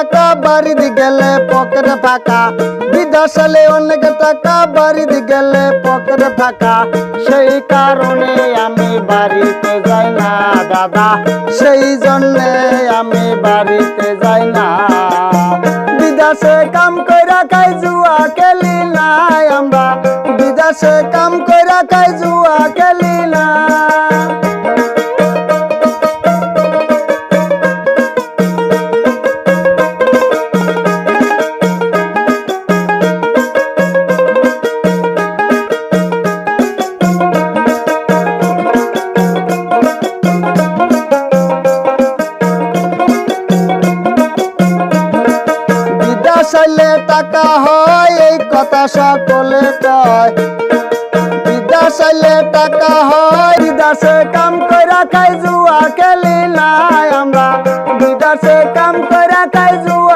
টাকা বাড়িতে গেলে পকেট ফাঁকা, বিদেশে অনেক টাকা বাড়িতে গেলে পকেট ফাঁকা। সেই কারণে আমি বাড়িতে যাই না দাদা, সেই জন্যে আমি বাড়িতে যাই না। বিদেশে কাম কইরা খাই জুয়া খেলি না আমরা, বিদেশে কাম কইরা খাই জুয়া খেলি না। বিদেশে টাকা হয় এই কথা সকলে কয়, বিদেশে টাকা হয়। বিদেশে কাম কইরা খাই জুয়া খেলি না আমরা, বিদেশে কাম কইরা খাই জুয়া